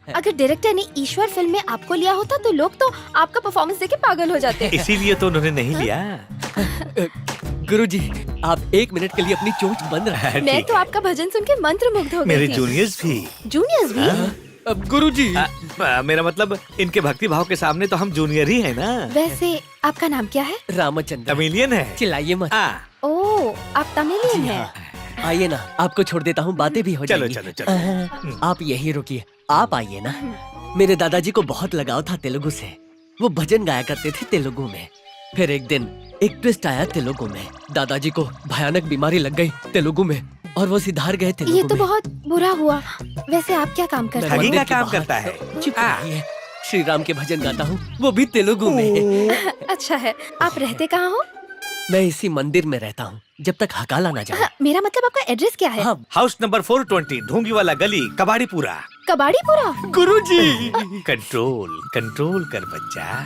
अगर डायरेक्टर ने ईश्वर फिल्म में आपको लिया होता तो लोग तो आपका परफॉर्मेंस देख के पागल हो जाते। इसीलिए तो उन्होंने नहीं लिया। गुरुजी, आप 1 मिनट के लिए अपनी चोंच बंद रखें। मैं तो आपका भजन सुन के मंत्र मुग्ध हो गई मेरे थी। जूनियर्स भी। जूनियर्स भी? अब गुरुजी, मेरा मतलब इनके भक्ति भाव के सामने तो हम जूनियर ही है ना। वैसे आपका नाम क्या है? रामचंद्र। तमिलियन है। चिल्लाइए मत। ओह, आप तमिलियन जी हैं। हाँ। आइए ना, आपको छोड़ देता हूँ, बातें भी हो चलो जाएंगी। चलो चलो। आप यहीं रुकिए, आप आइए ना। मेरे दादाजी को बहुत लगाव था तेलुगु से। वो भजन गाया करते थे तेलुगु में। फिर एक दिन एक ट्विस्ट आया तेलुगु में। दादाजी को भयानक बीमारी लग गई तेलुगु में और वो सिधार गए तेलुगु ये तो में। बहुत बुरा हुआ। वैसे आप क्या काम करते ठगी हैं? का काम करता है। चुप रहिए। श्री राम के भजन गाता हूँ, वो भी तेलुगु में। अच्छा है। आप रहते कहाँ हो? मैं इसी मंदिर में रहता हूँ जब तक हकाला ना जाए। हाँ, मेरा मतलब आपका एड्रेस क्या है? हाँ हाउस नंबर 420, ढोंगी वाला गली, कबाड़ीपुरा। कबाड़ीपुरा? गुरुजी। कंट्रोल कंट्रोल कर बच्चा।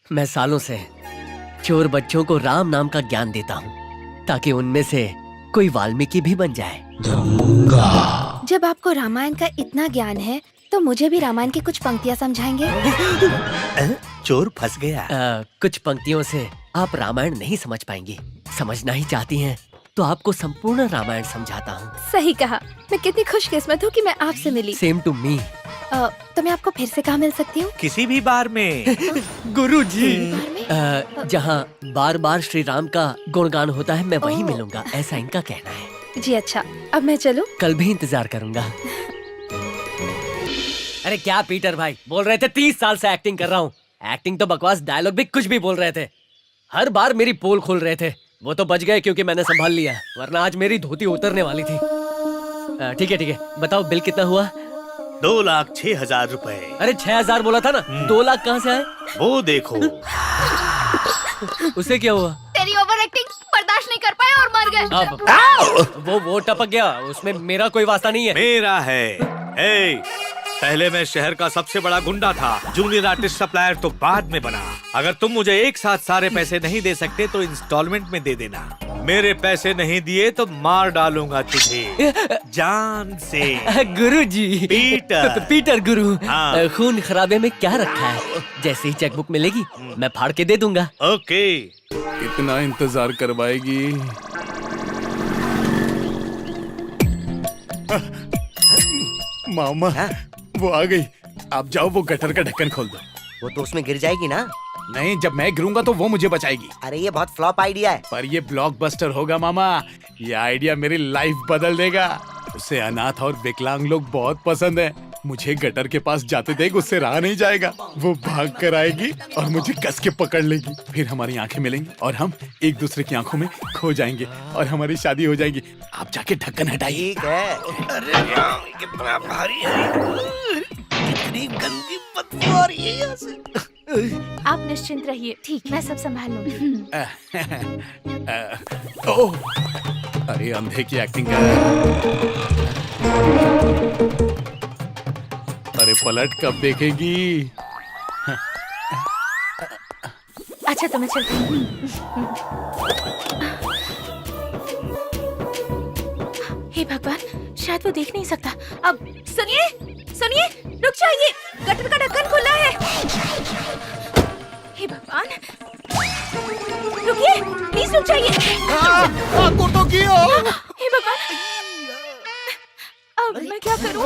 मैं सालों से चोर बच्चों को राम नाम का ज्ञान देता हूँ ताकि उनमें से कोई वाल्मीकि भी बन जाए। जब आपको रामायण का इतना ज्ञान है तो मुझे भी रामायण की कुछ पंक्तियाँ समझाएंगे? चोर फंस गया। कुछ पंक्तियों से आप रामायण नहीं समझ पाएंगी। समझना ही चाहती हैं तो आपको संपूर्ण रामायण समझाता हूँ। सही कहा। मैं कितनी खुशकिस्मत हूँ कि मैं आपसे मिली। Same to me. तो मैं आपको फिर से कहाँ मिल सकती हूँ? किसी भी बार में। गुरुजी, बार में? जहाँ बार बार श्री राम का गुणगान होता है मैं वहीं मिलूंगा, ऐसा इनका कहना है। जी अच्छा, अब मैं चलूँ? कल भी इंतजार करूंगा। अरे क्या पीटर भाई, बोल रहे थे 30 साल से एक्टिंग कर रहा हूँ। एक्टिंग तो बकवास, डायलॉग भी कुछ भी बोल रहे थे। हर बार मेरी पोल खोल रहे थे। वो तो बच गए क्योंकि मैंने संभाल लिया, वरना आज मेरी धोती उतरने वाली थी। ठीक है, बताओ बिल कितना हुआ? 2,06,000 रुपए। अरे 6,000 बोला था ना, 2 लाख कहाँ से आए? वो देखो। उसे क्या हुआ? तेरी ओवर एक्टिंग बर्दाश्त नहीं कर पाए और मर गए। वो टपक गया, उसमें मेरा कोई वास्ता नहीं है। मेरा है। पहले मैं शहर का सबसे बड़ा गुंडा था। जूनियर आर्टिस्ट सप्लायर तो बाद में बना। अगर तुम मुझे एक साथ सारे पैसे नहीं दे सकते तो इंस्टॉलमेंट में दे देना। मेरे पैसे नहीं दिए तो मार डालूंगा तुझे जान से। गुरुजी। पीटर गुरु। हाँ। खून खराबे में क्या रखा है? जैसे ही चेकबुक मिलेगी मैं फाड़ के दे दूंगा। ओके। कितना इंतजार करवाएगी? मामा, वो आ गई। आप जाओ, वो गटर का ढक्कन खोल दो। वो तो उसमें गिर जाएगी ना। नहीं, जब मैं गिरूंगा तो वो मुझे बचाएगी। अरे ये बहुत फ्लॉप आइडिया है। पर ये ब्लॉकबस्टर होगा मामा। ये आइडिया मेरी लाइफ बदल देगा। उसे अनाथ और विकलांग लोग बहुत पसंद है। मुझे गटर के पास जाते देख उससे रहा नहीं जाएगा। वो भाग कर आएगी और मुझे कस के पकड़ लेगी। फिर हमारी आंखें मिलेंगी और हम एक दूसरे की आंखों में खो जाएंगे और हमारी शादी हो जाएगी। आप जाके ढक्कन हटाइए। ठीक है। अरे कितना भारी है। कितनी गंदी बदबू आ रही है यहाँ से। आप निश्चिंत रहिए, ठीक, मैं सब संभाल लूंगी। ओह, अरे अंधे की एक्टिंग कर रहा है। अरे पलट कब देखेगी? अच्छा तो मैं चलती हूँ। हे भगवान, शायद वो देख नहीं सकता। अब सुनिए, रुक जाइए, गटर का ढक्कन खुला है। हे भगवान, रुकिए, प्लीज रुक जाइए। हे भगवान, अब मैं क्या करूं?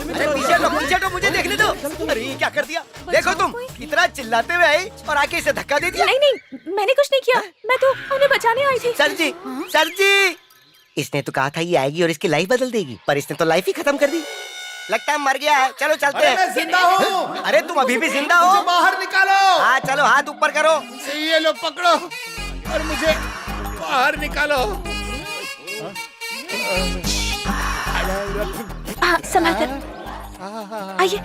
अरे पीछे तो मुझे देखने दो। अरे ये क्या कर दिया? देखो तुम, इतना चिल्लाते हुए आई और आके इसे धक्का दे दिया। नहीं, मैंने कुछ नहीं किया। मैं तो उन्हें बचाने आई थी। सर जी, इसने तो कहा था ये आएगी और इसकी लाइफ बदल देगी, पर इसने तो लाइफ ही खत्म कर दी। लगता है मर गया है। चलो चलते हैं। मैं जिंदा हूँ। अरे तुम अभी भी जिंदा हो? मुझे बाहर निकालो। हाँ चलो, हाथ ऊपर करो। ये लो पकड़ो और मुझे बाहर निकालो। संभाल कर आइए।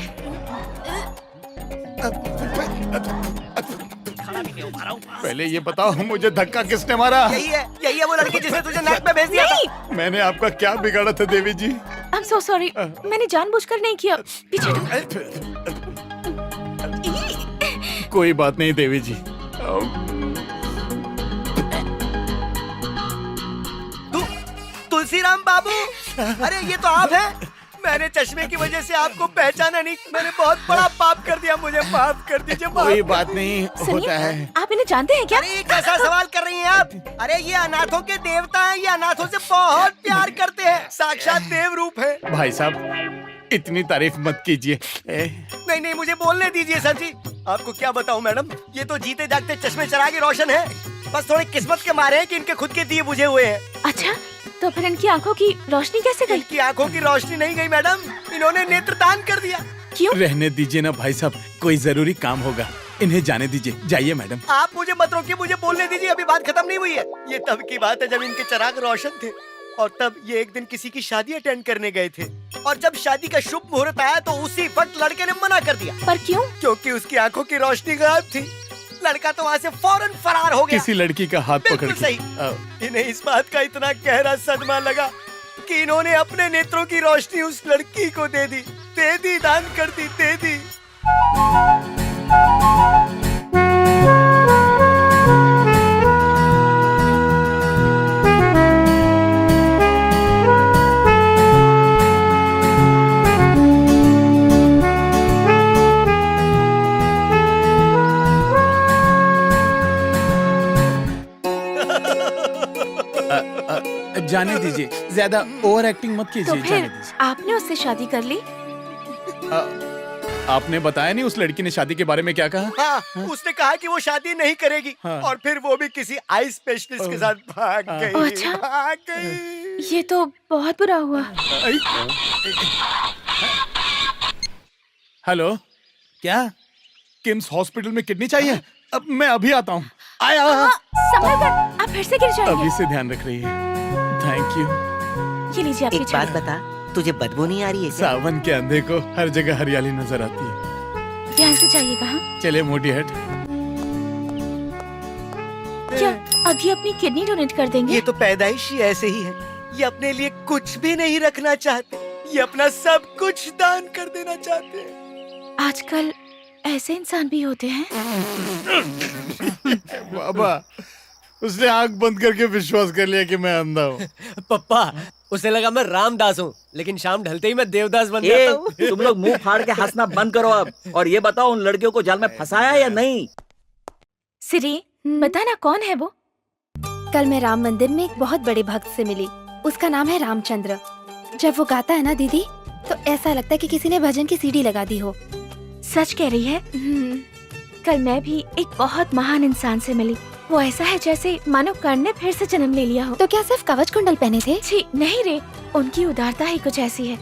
पहले ये बताओ, मुझे धक्का किसने मारा? यही है वो लड़की जिसने तुझे नेट में भेज दिया था। मैंने आपका क्या बिगाड़ा था देवी जी? आई एम सो सॉरी, मैंने जानबूझकर नहीं किया। पीछे कोई बात नहीं देवी जी। तुलसीराम बाबू, अरे ये तो आप हैं। मैंने चश्मे की वजह से आपको पहचाना नहीं। मैंने बहुत बड़ा पाप कर दिया, मुझे माफ कर दीजिए। कोई बात नहीं, होता है। आप इन्हें जानते हैं क्या? अरे ये कैसा सवाल कर रही हैं आप? अरे ये अनाथों के देवता हैं, ये अनाथों से बहुत प्यार करते हैं, साक्षात देव रूप है। भाई साहब इतनी तारीफ मत कीजिए। नहीं नहीं, मुझे बोलने दीजिए सर जी। आपको क्या बताऊं मैडम, ये तो जीते जागते चश्मे चरा के रोशन है। बस थोड़ी किस्मत के मारे हैं कि इनके खुद के दिए बुझे हुए हैं। अच्छा, तो फिर इनकी आंखों की रोशनी कैसे गई? इनकी आंखों की रोशनी नहीं गई मैडम, इन्होंने नेत्रदान कर दिया। क्यों? रहने दीजिए ना भाई साहब, कोई जरूरी काम होगा, इन्हें जाने दीजिए। जाइए मैडम। आप मुझे मत रोकिए, मुझे बोलने दीजिए, अभी बात खत्म नहीं हुई है। ये तब की बात है जब इनके चिराग रोशन थे, और तब ये एक दिन किसी की शादी अटेंड करने गए थे, और जब शादी का शुभ मुहूर्त आया तो उसी वक्त लड़के ने मना कर दिया। पर क्यों? क्योंकि उसकी आंखों की रोशनी गायब थी। लड़का तो वहाँ से फौरन फरार हो गया। किसी लड़की का हाथ पकड़ बिल्कुल के सही। इन्हें इस बात का इतना गहरा सदमा लगा कि इन्होंने अपने नेत्रों की रोशनी उस लड़की को दे दी, दान कर दी, दे दी। जाने दीजिए, ज्यादा ओवर एक्टिंग मत तो कीजिए। जाने फिर दीजिए। आपने उससे शादी कर ली? आपने बताया नहीं उस लड़की ने शादी के बारे में क्या कहा? हाँ, उसने कहा कि वो शादी नहीं करेगी। हाँ। और फिर वो भी किसी आई स्पेशलिस्ट के साथ भाग गई। अच्छा। भाग गई। ये तो बहुत बुरा हुआ। हेलो, क्या किम्स हॉस्पिटल में किडनी चाहिए? अब मैं अभी आता हूँ। आया। संभल कर, आप फिर से गिर जाएंगे। अभी से ध्यान रख रही है। Thank you. ये लीजिए आपकी एक बात चाय। बता, तुझे बदबू नहीं आ रही है क्या? सावन के अंधे को हर जगह हरियाली नजर आती है। ध्यान से जाइएगा। हाँ? चले मोटी हट। क्या अभी अपनी किडनी डोनेट कर देंगे? ये तो पैदाइश ही ऐसे ही है। ये अपने लिए कुछ भी नहीं रखना चाहते, ये अपना सब कुछ दान कर देना चाहते हैं। आजकल ऐसे इंसान भी होते हैं। बाबा, उसने आंख बंद करके विश्वास कर लिया कि मैं अंधा हूँ। पप्पा, उसे लगा मैं रामदास हूँ, लेकिन शाम ढलते ही मैं देवदास बन ये जाता हूँ। तुम लोग मुंह फाड़ के हंसना बंद करो अब, और ये बताओ उन लड़कियों को जाल में फंसाया या नहीं? सिरी, बता ना कौन है वो? कल मैं राम मंदिर में एक बहुत बड़े भक्त से मिली। उसका नाम है रामचंद्र। जब वो गाता है ना दीदी, तो ऐसा लगता है कि किसी ने भजन की सीडी लगा दी हो। सच कह रही है। कल मैं भी एक बहुत महान इंसान से मिली। वो ऐसा है जैसे मानो कर्ण ने फिर से जन्म ले लिया हो। तो क्या सिर्फ कवच कुंडल पहने थे? छी नहीं रे, उनकी उदारता ही कुछ ऐसी है।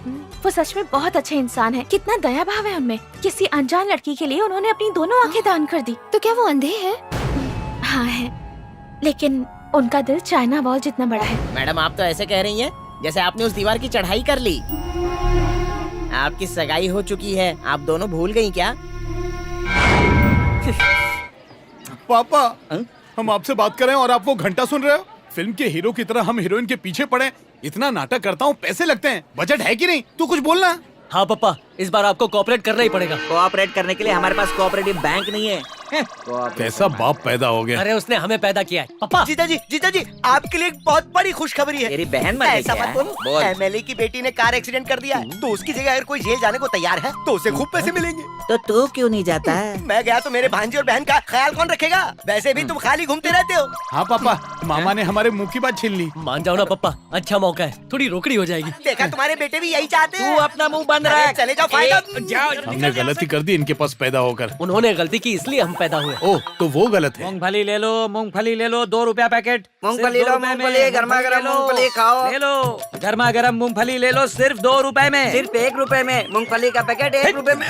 वो सच में बहुत अच्छे इंसान है। कितना दया भाव है उनमें। किसी अनजान लड़की के लिए उन्होंने अपनी दोनों आंखें दान कर दी। तो क्या वो अंधे हैं? हाँ है, लेकिन उनका दिल चाइना वॉल जितना बड़ा है। मैडम, आप तो ऐसे कह रही हैं जैसे आपने उस दीवार की चढ़ाई कर ली। आपकी सगाई हो चुकी है, आप दोनों भूल गई क्या? पापा, हम आपसे बात कर रहे हैं और आप वो घंटा सुन रहे हो? फिल्म के हीरो की तरह हम हीरोइन के पीछे पड़े। इतना नाटक करता हूँ, पैसे लगते हैं, बजट है कि नहीं? तू कुछ बोलना। हाँ पप्पा, इस बार आपको कोऑपरेट करना ही पड़ेगा। कोऑपरेट करने के लिए हमारे पास कोऑपरेटिव बैंक नहीं है। कैसा बाप पैदा हो गया। अरे उसने हमें पैदा किया है। पप्पा, जीजा जी, आपके लिए एक बहुत बड़ी खुशखबरी है। तेरी बहन मर गई ऐसा क्या? मत बोलो। बोल। एमएलए की बेटी ने कार एक्सीडेंट कर दिया है, तो उसकी जगह अगर कोई जेल जाने को तैयार है तो उसे खूब पैसे मिलेंगे। तो तू क्यों नहीं जाता है? मैं गया तो मेरे भांजी और बहन का ख्याल कौन रखेगा? वैसे भी तुम खाली घूमते रहते हो। हाँ पापा, मामा ने हमारे मुंह की बात छीन ली। मान जाओ ना पप्पा, अच्छा मौका है, थोड़ी रोकड़ी हो जाएगी। देखा, तुम्हारे बेटे भी यही चाहते हैं। तू अपना मुंह बंद अरे रख। चले जाओ, फायदा। हमने गलती कर दी इनके पास पैदा होकर। उन्होंने गलती की इसलिए हम पैदा हुए। ओह, तो वो गलत है। मूंगफली ले लो, मूंगफली ले लो, 2 रुपया पैकेट। मूंगफली सिर्फ 2 लो, रुपए में। मूंगफली, गर्मा-गर्म मूंगफली खाओ। ले लो, गर्मा गर्म मूंगफली ले लो, सिर्फ 2 रुपए में। सिर्फ 1 रुपए में मूंगफली का पैकेट, 1 रुपए में।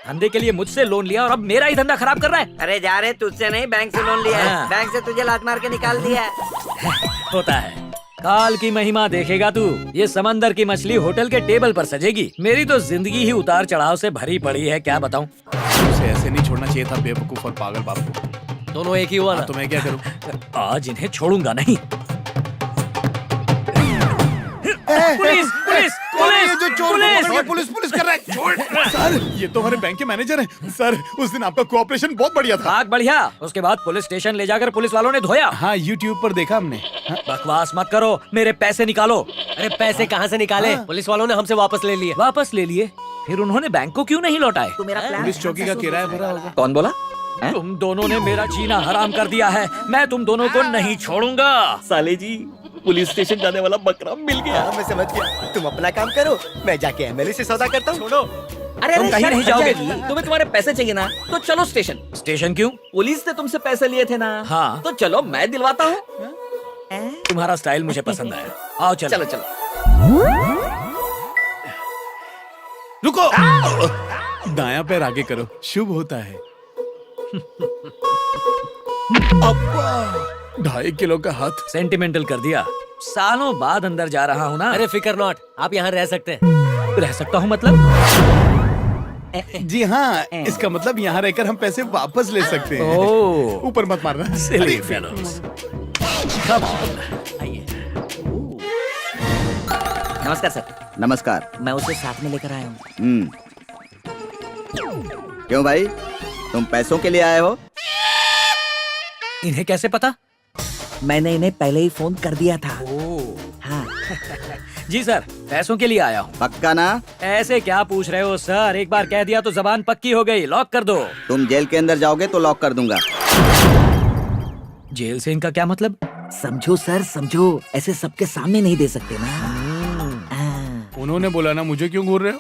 धंधे के लिए मुझसे लोन लिया और अब मेरा ही धंधा खराब कर रहा है। अरे जा रे, तुझसे नहीं, बैंक से लोन लिया है। हाँ। बैंक से तुझे लात मार के निकाल दिया है। होता है। काल की महिमा देखेगा तू। ये समंदर की मछली होटल के टेबल पर सजेगी। मेरी तो जिंदगी ही उतार चढ़ाव से भरी पड़ी है, क्या बताऊं। उसे ऐसे नहीं छोड़ना चाहिए था, बेवकूफ और पागल बाप को। दोनों एक ही हुआ ना। तो मैं क्या करूं? आज इन्हें छोड़ूंगा नहीं। पुलिस, पुलिस, कौन है ये पुलिस! जो मुझे चोर पकड़ लिया, पुलिस पुलिस कर रहा है। छोड़ सर, ये तो हमारे बैंक के मैनेजर हैं। सर, उस दिन आपका कोऑपरेशन बहुत बढ़िया था। भाग बढ़िया। उसके बाद पुलिस स्टेशन ले जाकर पुलिस वालों ने धोया। हाँ, YouTube पर देखा हमने। हाँ। बकवास मत करो, मेरे पैसे निकालो। अरे पैसे कहाँ से निकाले? पुलिस वालों ने हमसे वापस ले लिए। वापस ले लिए? फिर उन्होंने बैंक को क्यों नहीं लौटाए? तो मेरा प्लान पुलिस चौकी का किराया भरा होगा। कौन बोला? तुम दोनों ने मेरा जीना हराम कर दिया है। मैं तुम दोनों को नहीं छोड़ूंगा। साले जी, पुलिस स्टेशन जाने वाला बकरा मिल गया। हाँ, मैं समझ गया। तुम अपना काम करो, मैं जाके MLA से सौदा करता हूँ। छोड़ो। अरे तुम कहीं नहीं जाओगे। तुम्हें तुम्हारे पैसे चाहिए ना, तो चलो स्टेशन। स्टेशन क्यों? पुलिस ने तुमसे पैसे लिए थे ना। हाँ। तो चलो, मैं दिलवाता हूँ। तुम्हारा स्टाइल मुझे पसंद आया। आओ चलो। चलो चलो। रुको, दायां पैर आगे करो, शुभ होता है। अब्बा, 2.5 किलो का हाथ। सेंटिमेंटल कर दिया। सालों बाद अंदर जा रहा हूँ ना। अरे फिकर नॉट, आप यहाँ रह सकते हैं। रह सकता हूँ मतलब? जी हाँ, इसका मतलब यहाँ रहकर हम पैसे वापस ले सकते हैं। ओह, ऊपर मत मारना। silly fellows. Come on. नमस्कार सर। नमस्कार। मैं उसे साथ में लेकर आया हूँ। क्यों भाई, तुम पैसों के लिए आए हो? इन्हें कैसे पता? मैंने इन्हें पहले ही फोन कर दिया था। हाँ। जी सर, पैसों के लिए आया हूँ। पक्का ना? ऐसे क्या पूछ रहे हो सर? एक बार कह दिया तो जबान पक्की हो गई। लॉक कर दो। तुम जेल के अंदर जाओगे तो लॉक कर दूंगा। जेल से इनका क्या मतलब? समझो सर, समझो। ऐसे सबके सामने नहीं दे सकते ना। उन्होंने बोला ना, मुझे क्यों घूर रहे हो?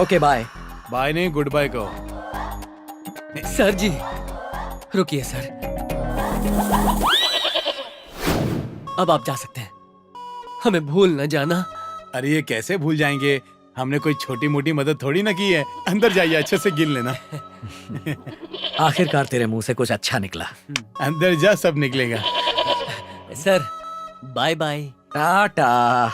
Okay bye. बाय नहीं, गुड बाय कहो। सर जी, रुकिए सर। अब आप जा सकते हैं। हमें भूल न जाना। अरे ये कैसे भूल जाएंगे? हमने कोई छोटी मोटी मदद थोड़ी ना की है। अंदर जाइए, अच्छे से गिन लेना। आखिरकार तेरे मुंह से कुछ अच्छा निकला। अंदर जा, सब निकलेगा। Sir, bye bye. टाटा।